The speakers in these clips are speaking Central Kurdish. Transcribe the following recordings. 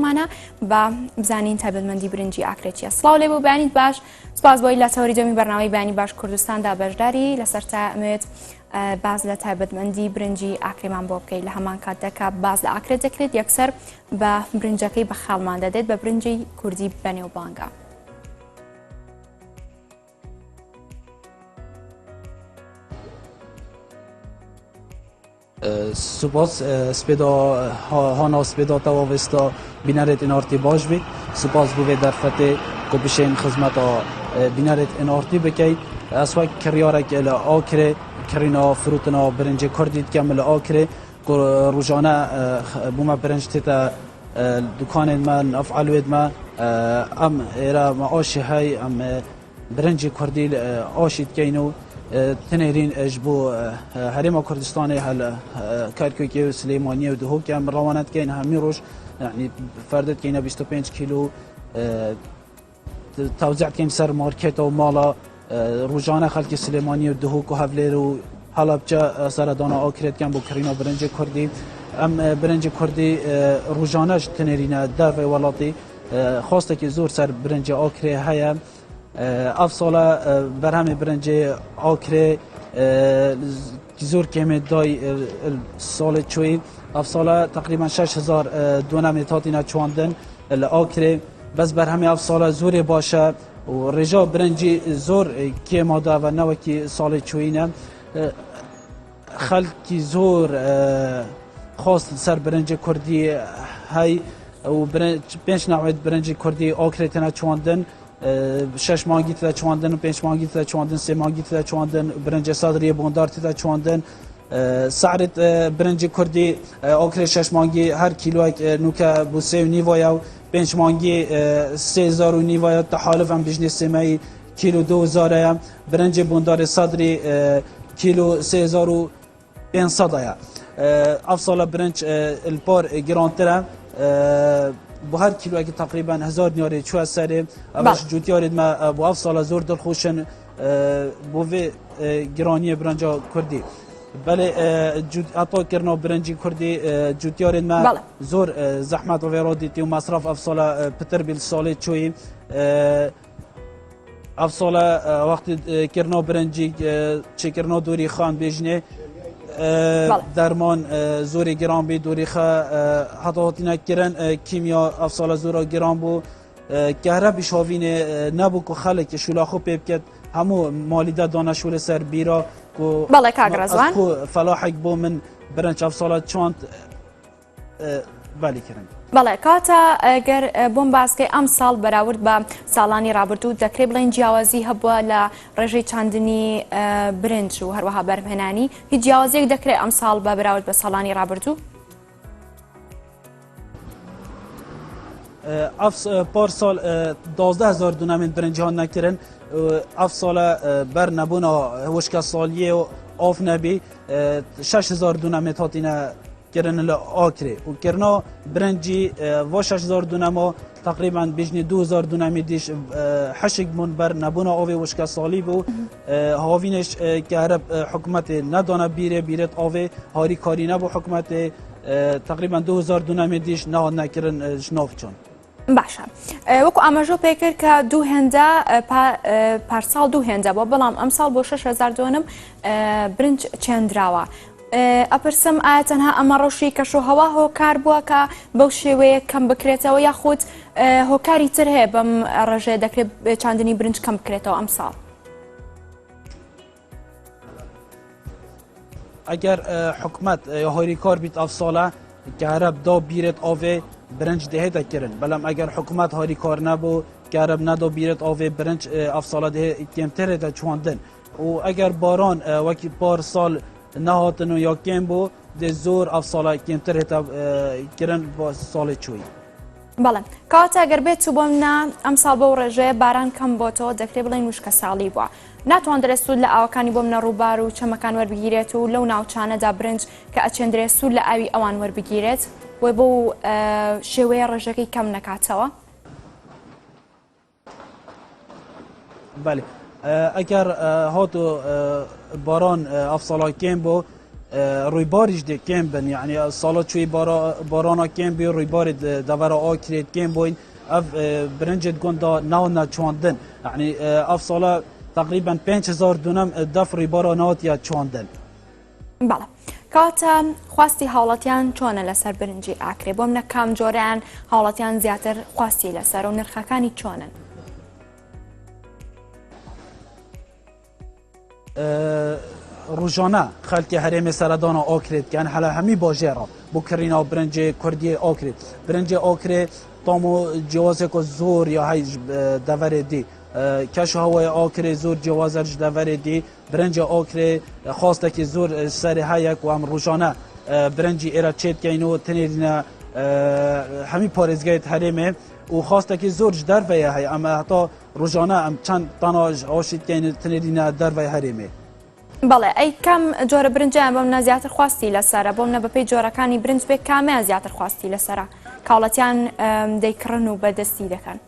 ئەمانە بە بزانین تایبەتمەندی برنجی ئاکرێ چیە. سڵاو لێ بۆ بەیانیت باش، سپاس بۆی لە چاوەڕێی دەمی بەرنامەی بەیانی باش کوردستاندا بەشداری لەسەرتا ئەمەوێت باز لە تایبەتمەندی برنجی ئاکرێمان بۆ بکەیت. لە هەمان کاتێکە باز لە ئاکرێ دەکرێت یەکسەر بە برنجەکەی بە خاڵمان دەدێت بە برنجی کوردی بەنێوبانگە. سپاس سپیدا هانا سپیدا تواوستا بینارت انارتی باش بی سپاس بوی در فته کپشین خدمت بینارت انارتی بکی اسوا کریارک ال آکره کرینا فروتنا برنج کردید کامل آکره روزانه بوم برنج تتا دکان من افعال ود ما ام era معاش های ام برنج کردی آشید کینو تنهرین اجبو هرم کردستان هل کرکوکی و سلیمانی و دهو که هم روانت کین همی روش یعنی فردت کینا 25 کیلو توزیع کین سر مارکت و مالا روزانه خلک سلیمانی و دهو که هفلر و حالا بچه سردانا آکرت کن با کرینا برنج کردی ام برنج کردی روزانهش تنهرین در ولاتی خواسته که زور سر برنج آکره هیا افساله برهم برنج آکره زور کمی دای سال چوی افساله تقریبا 6000 دونم تاتینا چواندن آکره بس برهم افساله زور باشه و رجا برنجی زور که ماده و نوکی سال چوینه خلکی زور خواست سر برنج کردی های و پنج نوع برنج کردی آکره تنا چواندن 6 مانگی تا چواندن و 5 مانگی تا چواندن 3 مانگی تا چواندن برنج صدری بوندار تا چواندن سعرت برنج کردی آکر 6 مانگی هر کیلو نوکا بو 3 نیویا و 5 مانگی 3000 نیویا تحالف هم بجنی سمای کیلو 2000 برنج بوندار صدری کیلو 3500 افصال برنج البار گرانتره با هر کیلو اگه تقریبا 1000 دینار چو سره اولش جوتیارید ما با افصال زور دل خوشن بوی گرانی برنجا کردی بله عطا کرنا برنجی کردی جوتیارید ما زور زحمت و ویرادیتی و مصرف افصال پتر بیل ساله چوی افصال وقتی کرنا برنجی چه کرنا دوری خان بیجنه درمان زوری گران بی دوری خا حتی نکردن کیمیا افسال زورا گران بو کهربی شاوین نبو که خلک شلاخو پیب کرد همو مالیده دانشور سر بیرا کو بله کاغرزوان فلاحک بو من برنج افسال چاند بله کردن بەڵێ کاتە ئەگەر بۆم باسکەی ئەم ساڵ بەراورد بە ساڵانی ڕابردوو دەکرێت بڵێن جیاوازی هەبووە لە ڕێژەی چاندنی برنج و هەروەها بەرهێنانی هیچ جیاوازیەک دەکرێت ئەم ساڵ بە بەراورد بە ساڵانی ڕابردوو پارسال 12000 دونم برنج ها نکردن اف سال بر نبونا وشک سالیه و آف نبی 6000 دونم تاتینا کرن لآکره و کرنا برنجی و 6000 دونم تقریبا بیشتر 2000 دونم دیش حشق من بر نبونا آوی وشک سالی بو هاوینش که هرب حکومت ندانه بیرت آوی هاری کاری نبو حکومت تقریبا 2000 دونم دیش نه نکردن شناف چون باشە وەکو ئاماژۆ پێکرد کە دوو هێندە پارساڵ دوو هێندە بۆ بەڵام ئەم ساڵ بۆ 6000 دۆنم برنج چێندراوە ئەپرسم ئایا تەنها ئەمە ڕەوشی کەشوهەوا هۆکار بووە کە بەو شێوەیە کەم بکرێتەوە یاخود هۆکاری تر هەیە بەم ڕێژەیە دەکرێت چاندنی برنج کەم بکرێتەوە ئەم ساڵ اگر حکومت یا هاری کار بیت افساله که هرب دا بیرت آوه برنج ده دکرن بلام اگر حکومت هاری کار نبو که هرب ندا بیرت آوه برنج افساله ده کمتره ده چواندن و اگر باران وکی پار سال نهاتن و یا کم بو ده زور افساله کمتره ده کرن با سال چوی بەڵێ کەواتە ئەگەر بێت و بۆم نا ئەم ساڵ بەو ڕێژەیە باران کەم بۆتەوە دەکرێت بڵێن وشکە ساڵی بووە ناتوانرێت سوود لە ئاوەکانی بۆم نەڕووبار و چەمەکان وەربگیرێت و لەو ناوچانەدا برنج کە ئەچێندرێت سوود لە ئاوی ئەوان وەربگیرێت بۆی بۆ شێوەیە ڕێژەکەی کەم نەکاتەوە بله اگر هاتو باران افسالا کم بو روی باریش ده کم بن یعنی سالا چوی بارانا کم بی روی بار دورا آکرید کم بوین اف برنجت گوندا ناو نچواندن یعنی اف سالا تقریبا 5000 دونم دف روی بارا ناوتیا چواندن. بەڵێ کاتە خواستی هاوڵاتیان چۆنە لەسەر برنجی ئاکرێ بۆم نە کام جۆرەیان هاوڵاتیان زیاتر خواستی لەسەر و نرخەکانی چۆنن؟ روزانه خلکی هرم سردان آکرید کن حالا همی باجرا بکرینا برنج کردی آکرید برنج آکرید تامو جواز کو زور یا های دوره دی کش هوای آکرید زور جوازش دوره دی برنج آکرید خواسته که زور سر هایک و هم روزانه برنجی ایرا چید کینو تنیدنا همی پارزگایت هرمه و خواسته که زور در ویا های اما حتی روزانه هم چند تناج آشید کینو تنیدنا در ویا هرمه. بەڵێ ئەی کام جۆرە برنجیان بۆم زیاتر خواستی لەسرە بۆم نە بەپێی جۆرەکانی برنج بێ کامیان زیاتر خواستی لەسرە کاڵەتیان دەیکڕن و بەدەستی دەکەن.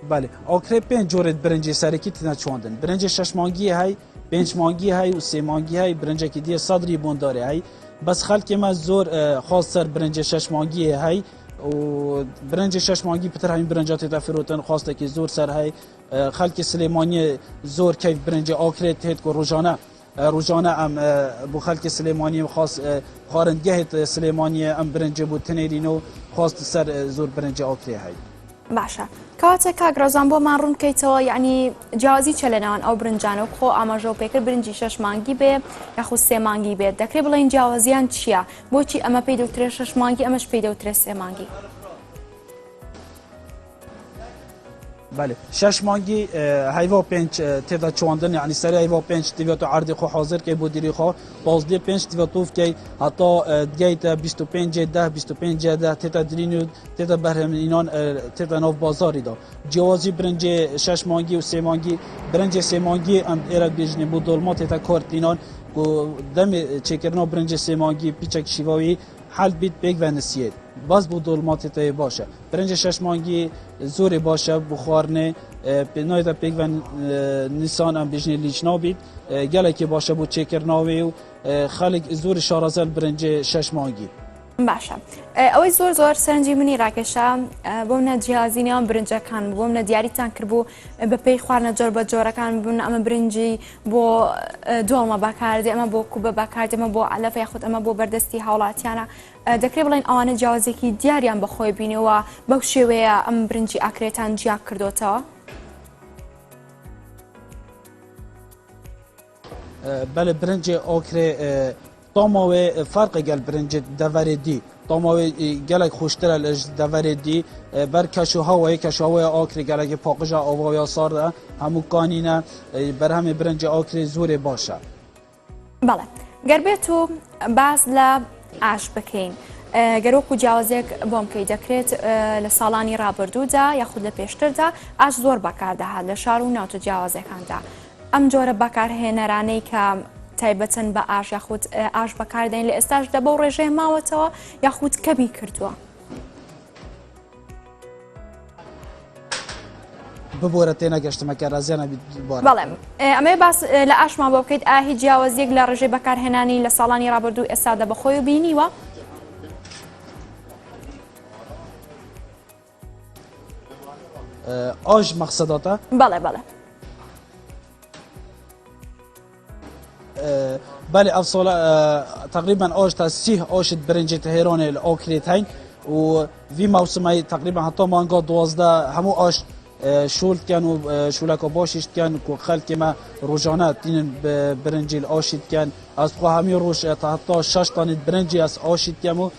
بله آکرێ پێنج جۆرێت برنجی سەرەکی تنە چۆندن برنج شش مانگی هەی پێنج مانگی هەی و سێ مانگی هەی برنجێکی دیە سەدری بۆندارێ هەی بەس خەڵکی مە زۆر خواست سەر برنج شش مانگی هەی و برنج شش مانگی پتر همین برنجات تفروتن خواسته که زور سر های خلک سلیمانی زور کیف برنج آکرید هیت کو روزانه ام بو خلک سلیمانی خاص خارندگه سلیمانی ام برنج بو تنیرینو خواست سر زور برنج آکری های باشە کاتێک کاگرۆزان بۆمان ڕوونکەیتەوە یعنی جیازی چە لەناوان ئەو برنجانە و خۆ ئاماژە و پێکرد برنجی شش مانگی بێ یاخود سێ مانگی بێت دەکرێت بڵێن جیاوازیان چییە بۆچی ئەمە پێی دەوترێت شش مانگی ئەمەش پێی دەوترێت سێ مانگی. بله شش مانگی هیوا پنج تیدا چواندن یعنی سری هیوا پنج تیویا تو عرض خو حاضر که بودیری خو بازدی پنج تیویا توف که حتی دیگه 25 ده 25 ده تیدا درینو تیدا برهم اینان تیدا ناف بازاری دا جوازی برنج شش مانگی و سه مانگی برنج سه مانگی ام ایرا بیجنی بود دلما تیدا کارت اینان کو دم چکرنا برنج سه مانگی پیچک شیواوی حل بیت بیگ و نسیت باز بود دلمات تای باشه برنج شش مانگی زوری باشه بخارنه نایت بیگ و نیسان ام بیجنی لیچنا بید گله که باشه بود چکر ناوی و خالق زور شارازل برنج شش مانگی باشە ئەوەی زۆر زۆر سەرنجی منی ڕاکێشە بۆم نە جیازینیان برنجەکان بۆم نە دیاریتان کردبوو بەپێی خواردنە جۆر بە جۆرەکان بوون ئەمە برنجی بۆ دۆڵمە باکاردێ ئەمە بۆ کوبە باکاردێ ئەمە بۆ علەفە یاخود ئەمە بۆ بەردەستی هاوڵاتیانە دەکرێت بڵێن ئەوانە جیاوازێکی دیاریان بەخۆی بینەوە بەو شێوەیە ئەم برنجی ئاکرێتان جیا کردوتەوە. بله برنج آکره تاماوی فرق گل برنج دوره دی تاماوی گلک خوشتر از دوره دی بر کشوهای آکری گلک پاقجا آوایا سارده همو کانینه بر همه برنج آکری زور باشه. بله گربتو باز ل عاش بکەین گەرۆک و جیاوازێک بۆم کەی دەکرێت لە ساڵانی ڕابردوودا یاخود لە پێشتردا ئاش زۆر بەکاردەهات لە شار و ناوچە جیاوازەکاندا ئەم جۆرە بەکارهێنەرانەی کە تایبەتەن بە ئاش یاخود ئاش بەکاردێن لە ئێستاشدا بەو ڕێژەیە ماوەتەوە یاخود کەمی کردووە. ببوورە تێ نەگەشتمەکە ڕازیانە بەڵێ ئەمێ باس لە ئاشمان بۆ بکەیت ئاهی جیاوازیەک لە ڕێژەی بەکارهێنانی لە ساڵانی ڕابردوو ئێستادا بەخۆی و بینیوە. ئاش مەقسەداتە؟ بەڵێ بەڵێ بله افصاله تقریبا آش تا 30 آش برنج تهران الآکریت هین و وی موسمی تقریبا حتی مانگا 12 همو آش شولت کن و شولکا باشیشت کن که خلک ما روزانه تینن برنج الآشید کن از خو همی روش تا حتی 6 تانید برنجی از آشید کن و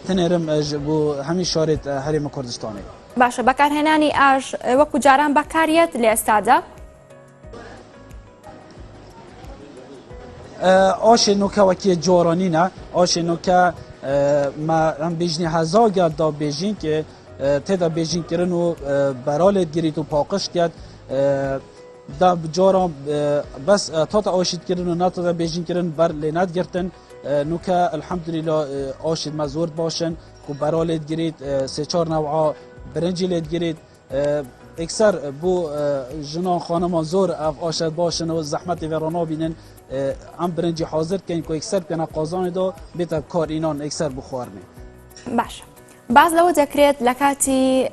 تنرم بو همی شارت حریم کردستانه. باشه بەکارهێنانی ئاش وەکو جاران بەکاریەت لە ئێستادا؟ آش نوکه وکی جورانی نه آش نوکه ما هم بیجنی هزار گرد دا بیجین که تدا بیجین کرن و برالت گیرید و پاقش کرد دا جارا بس تا آشید کرن و نه تا بیجین کرن بر لینت گرتن نوکه الحمدلله آشید مزورد باشن که برالت گیرید 3-4 نوعا برنجی لید گیرید اکثر بو جنان خانمان زور اف آشد باشن و زحمت ورانا بینن ام برنجی حاضر کن که اکثر پینا قازان دا بیتا کار اینان اکثر بخوارنه. باش باز لەوە دەکرێت لە کاتی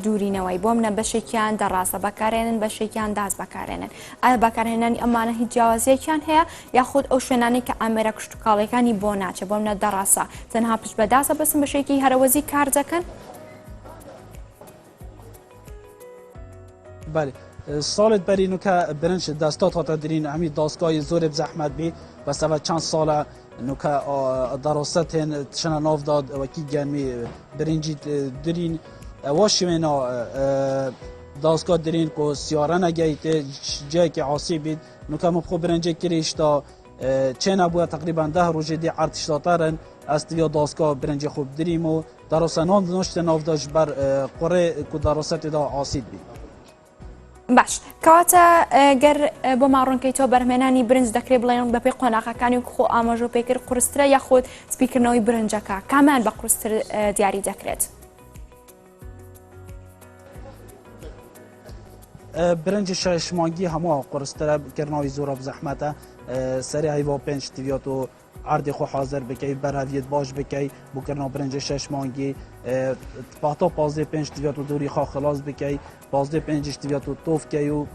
دوورینەوەی بۆ منە بەشێکیان دەڕاستە بەکارێنن بەشێکیان داز بەکارێنن ئایا بەکارهێنانی ئەمانە هیچ جیاوازیەکیان هەیە یاخود ئەو شوێنانی کە ئامێرە کشتتوکاڵەکانی بۆ ناچێت بۆ منە دەڕاستە تەنها پشت بەداسە بەسم بەشێکی هەرەوەزی کار دەکەن؟ بله سالت بری نو که برنج دستات هاتا درین همی داستگاه زور بزحمت بی بس اول چند سال نو که دراستن تشنا ناف داد و کی گرمی برنجی درین واشی منا داستگاه درین کو سیاره نگیت جایی که عاصی بید نو که مبخو برنجی کریش تا چه نبوده تقریبا 10 روز دی ارتش داترن از دیو داستگاه برنجی خوب دریم و دراستان نوشت ناف داش بر قره کو دراست دا عاصی بید. باش کەواتە گەر بۆ ماڕۆنکەی تۆ بەرهمێنانی برنج دەکرێت بڵێن بەپێی قۆناغەکانی و خۆ ئاماژە و پێکرد قورسترە یاخود سپیکردنەوەی برنجەکە کامان بە قورستر دیاری دەکرێت؟ برنج ششمانگی همه قرستره کرناوی زورا بزحمته سری هیوا پنج تیویات و عرض خو حاضر بکی برهویت باش بکی بو کرنا برنج ششمانگی پاتا 15 تیویات و دوری خوا خلاص بکی 15 تیویات و توف کی و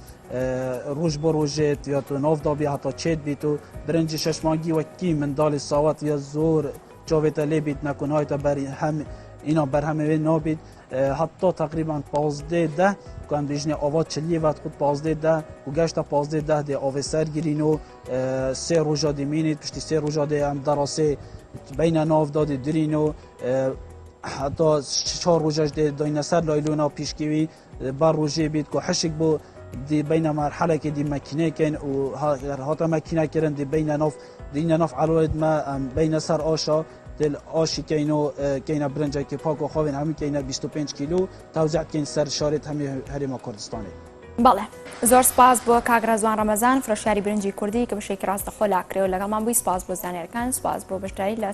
روز با روز تیویات و ناف دابی حتی چید بیت و برنج ششمانگی و کی من دال ساوات یا زور جاویت لیبیت نکن های تا بر هم اینا بر همه نابید حتی تقریبا 15 کن بیشتر آوات چلیه وقت خود 15 و گشت 15 ده آو سر گیرین و 3 روزا دیمینید پشتی 3 روزا ده هم دراسه بین ناف داد درین و حتی 4 روزاش ده داین سر لایلونا پیشگیری بر روزی بید که حشک بو دی بین مرحله که دی مکینه کن و هاتا مکینه کردن دی بین ناف علوید ما بین سر آشا دل آشی کینو برنجی که پاک و خوابین همین کینو 25 کیلو توزیع کین سر شارت همین هریما کردستانی. بله زۆر سپاس بۆ کاک ڕەزوان ڕەمەزان فرۆشیاری برنجی کوردی کە بەشێکی ڕاستەخۆ لاکرێ و لەگەڵمان بووی سپاس بۆ زانیاریەکان سپاس بۆ بەشداری لە